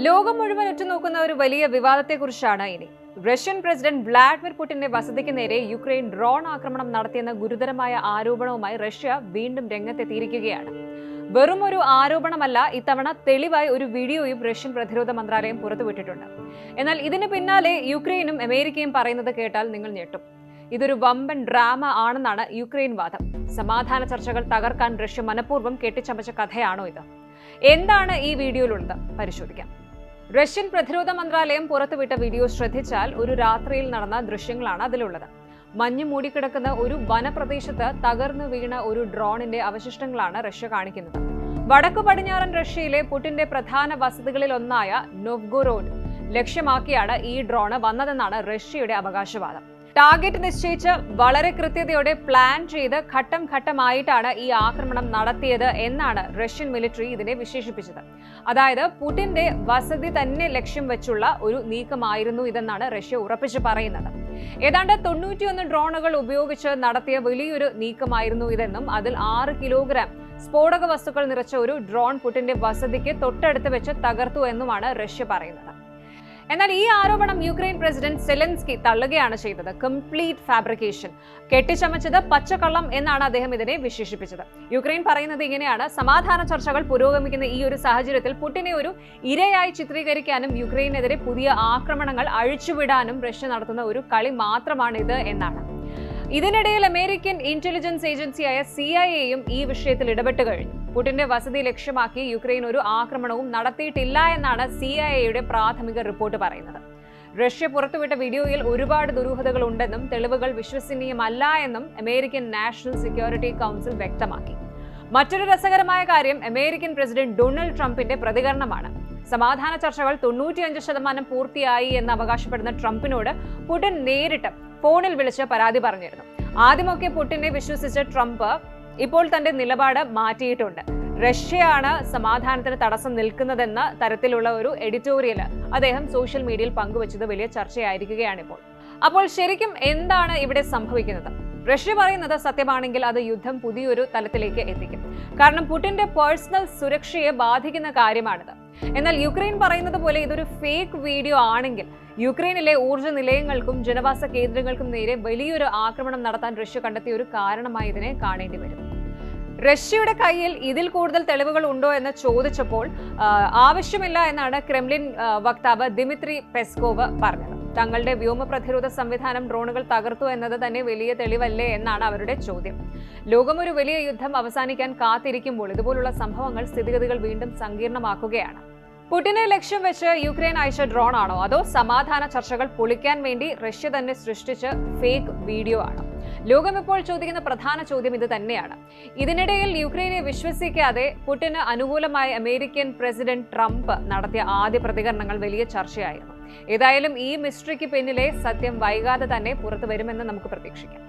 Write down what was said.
ലോകം മുഴുവൻ ഉറ്റുനോക്കുന്ന ഒരു വലിയ വിവാദത്തെക്കുറിച്ചാണ് ഇനി. റഷ്യൻ പ്രസിഡന്റ് വ്ളാഡിമിർ പുടിന്റെ വസതിക്ക് നേരെ യുക്രൈൻ ഡ്രോൺ ആക്രമണം നടത്തിയെന്ന ഗുരുതരമായ ആരോപണവുമായി റഷ്യ വീണ്ടും രംഗത്തെത്തിയിരിക്കുകയാണ്. വെറും ഒരു ആരോപണമല്ല, ഇത്തവണ തെളിവായി ഒരു വീഡിയോയും റഷ്യൻ പ്രതിരോധ മന്ത്രാലയം പുറത്തുവിട്ടിട്ടുണ്ട്. എന്നാൽ ഇതിന് പിന്നാലെ യുക്രൈനും അമേരിക്കയും പറയുന്നത് കേട്ടാൽ നിങ്ങൾ ഞെട്ടും. ഇതൊരു വമ്പൻ ഡ്രാമ ആണെന്നാണ് യുക്രൈൻ വാദം. സമാധാന ചർച്ചകൾ തകർക്കാൻ റഷ്യ മനഃപൂർവ്വം കെട്ടിച്ചമച്ച കഥയാണോ ഇത്? എന്താണ് ഈ വീഡിയോയിലുള്ളത്? പരിശോധിക്കാം. റഷ്യൻ പ്രതിരോധ മന്ത്രാലയം പുറത്തുവിട്ട വീഡിയോ ശ്രദ്ധിച്ചാൽ ഒരു രാത്രിയിൽ നടന്ന ദൃശ്യങ്ങളാണ് അതിലുള്ളത്. മഞ്ഞ് മൂടിക്കിടക്കുന്ന ഒരു വനപ്രദേശത്ത് തകർന്നു വീണ ഒരു ഡ്രോണിന്റെ അവശിഷ്ടങ്ങളാണ് റഷ്യ കാണിക്കുന്നത്. വടക്കു പടിഞ്ഞാറൻ റഷ്യയിലെ പുടിന്റെ പ്രധാന വസതികളിൽ ഒന്നായ നോവ്ഗോറോഡ് ലക്ഷ്യമാക്കിയാണ് ഈ ഡ്രോൺ വന്നതെന്നാണ് റഷ്യയുടെ അവകാശവാദം. ടാർഗറ്റ് നിശ്ചയിച്ച് വളരെ കൃത്യതയോടെ പ്ലാൻ ചെയ്ത് ഘട്ടം ഘട്ടമായിട്ടാണ് ഈ ആക്രമണം നടത്തിയത് എന്നാണ് റഷ്യൻ മിലിറ്ററി ഇതിനെ വിശേഷിപ്പിച്ചത്. അതായത് പുടിന്റെ വസതി തന്നെ ലക്ഷ്യം വെച്ചുള്ള ഒരു നീക്കമായിരുന്നു ഇതെന്നാണ് റഷ്യ ഉറപ്പിച്ചു പറയുന്നത്. ഏതാണ്ട് 91 ഡ്രോണുകൾ ഉപയോഗിച്ച് നടത്തിയ വലിയൊരു നീക്കമായിരുന്നു ഇതെന്നും അതിൽ 6 കിലോഗ്രാം സ്ഫോടക വസ്തുക്കൾ നിറച്ച ഒരു ഡ്രോൺ പുടിന്റെ വസതിക്ക് തൊട്ടടുത്ത് വെച്ച് തകർത്തു എന്നുമാണ് റഷ്യ പറയുന്നത്. എന്നാൽ ഈ ആരോപണം യുക്രൈൻ പ്രസിഡന്റ് സെലൻസ്കി തള്ളുകയാണ് ചെയ്തത്. കംപ്ലീറ്റ് ഫാബ്രിക്കേഷൻ, കെട്ടിച്ചമച്ചത്, പച്ചക്കള്ളം എന്നാണ് അദ്ദേഹം ഇതിനെ വിശേഷിപ്പിച്ചത്. യുക്രൈൻ പറയുന്നത് ഇങ്ങനെയാണ്: സമാധാന ചർച്ചകൾ പുരോഗമിക്കുന്ന ഈ ഒരു സാഹചര്യത്തിൽ പുടിനെ ഒരു ഇരയായി ചിത്രീകരിക്കാനും യുക്രൈനെതിരെ പുതിയ ആക്രമണങ്ങൾ അഴിച്ചുവിടാനും റഷ്യ നടത്തുന്ന ഒരു കളി മാത്രമാണിത് എന്നാണ്. ഇതിനിടയിൽ അമേരിക്കൻ ഇന്റലിജൻസ് ഏജൻസിയായ CIA ഈ വിഷയത്തിൽ ഇടപെട്ട് കഴിഞ്ഞു. പുടിന്റെ വസതി ലക്ഷ്യമാക്കി യുക്രൈൻ ഒരു ആക്രമണവും നടത്തിയിട്ടില്ല എന്നാണ് CIA പ്രാഥമിക റിപ്പോർട്ട് പറയുന്നത്. റഷ്യ പുറത്തുവിട്ട വീഡിയോയിൽ ഒരുപാട് ദുരൂഹതകൾ ഉണ്ടെന്നും തെളിവുകൾ വിശ്വസനീയമല്ല എന്നും അമേരിക്കൻ നാഷണൽ സെക്യൂരിറ്റി കൗൺസിൽ വ്യക്തമാക്കി. മറ്റൊരു രസകരമായ കാര്യം അമേരിക്കൻ പ്രസിഡന്റ് ഡൊണാൾഡ് ട്രംപിന്റെ പ്രതികരണമാണ്. സമാധാന ചർച്ചകൾ 95% പൂർത്തിയായി എന്ന് അവകാശപ്പെടുന്ന ട്രംപിനോട് പുടിൻ നേരിട്ട് ഫോണിൽ വിളിച്ച് പരാതി പറഞ്ഞിരുന്നു. ആദ്യമൊക്കെ പുടിനെ വിശ്വസിച്ച ട്രംപ് ഇപ്പോൾ തന്റെ നിലപാട് മാറ്റിയിട്ടുണ്ട്. റഷ്യയാണ് സമാധാനത്തിന് തടസ്സം നിൽക്കുന്നതെന്ന തരത്തിലുള്ള ഒരു എഡിറ്റോറിയൽ അദ്ദേഹം സോഷ്യൽ മീഡിയയിൽ പങ്കുവച്ചത് വലിയ ചർച്ചയായിരിക്കുകയാണിപ്പോൾ. അപ്പോൾ ശരിക്കും എന്താണ് ഇവിടെ സംഭവിക്കുന്നത്? റഷ്യ പറയുന്നത് സത്യമാണെങ്കിൽ അത് യുദ്ധം പുതിയൊരു തലത്തിലേക്ക് എത്തിക്കും. കാരണം പുടിന്റെ പേഴ്സണൽ സുരക്ഷയെ ബാധിക്കുന്ന കാര്യമാണിത്. എന്നാൽ യുക്രൈൻ പറയുന്നത് പോലെ ഇതൊരു ഫേക്ക് വീഡിയോ ആണെങ്കിൽ യുക്രൈനിലെ ഊർജ്ജ നിലയങ്ങൾക്കും ജനവാസ കേന്ദ്രങ്ങൾക്കും നേരെ വലിയൊരു ആക്രമണം നടത്താൻ റഷ്യ കണ്ടെത്തിയ ഒരു കാരണമായി ഇതിനെ കാണേണ്ടി വരും. റഷ്യയുടെ കയ്യിൽ ഇതിൽ കൂടുതൽ തെളിവുകൾ ഉണ്ടോ എന്ന് ചോദിച്ചപ്പോൾ ആവശ്യമില്ല എന്നാണ് ക്രെംലിൻ വക്താവ് ദിമിത്രി പെസ്കോവ് പറഞ്ഞത്. തങ്ങളുടെ വ്യോമ പ്രതിരോധ സംവിധാനം ഡ്രോണുകൾ തകർത്തു എന്നത് തന്നെ വലിയ തെളിവല്ലേ എന്നാണ് അവരുടെ ചോദ്യം. ലോകം ഒരു വലിയ യുദ്ധം അവസാനിക്കാൻ കാത്തിരിക്കുമ്പോൾ ഇതുപോലുള്ള സംഭവങ്ങൾ സ്ഥിതിഗതികൾ വീണ്ടും സങ്കീർണമാക്കുകയാണ്. പുടിനെ ലക്ഷ്യം വെച്ച് യുക്രൈൻ അയച്ച ഡ്രോൺ ആണോ, അതോ സമാധാന ചർച്ചകൾ പൊളിക്കാൻ വേണ്ടി റഷ്യ തന്നെ സൃഷ്ടിച്ച ഫേക്ക് വീഡിയോ ആണോ? ലോകം ഇപ്പോൾ ചോദിക്കുന്ന പ്രധാന ചോദ്യം ഇത് തന്നെയാണ്. ഇതിനിടയിൽ യുക്രൈനെ വിശ്വസിക്കാതെ പുടിന് അനുകൂലമായി അമേരിക്കൻ പ്രസിഡന്റ് ട്രംപ് നടത്തിയ ആദ്യ പ്രതികരണങ്ങൾ വലിയ ചർച്ചയായിരുന്നു. ഏതായാലും ഈ മിസ്റ്ററിക്ക് പിന്നിലെ സത്യം വൈകാതെ തന്നെ പുറത്തു വരുമെന്ന് നമുക്ക് പ്രതീക്ഷിക്കാം.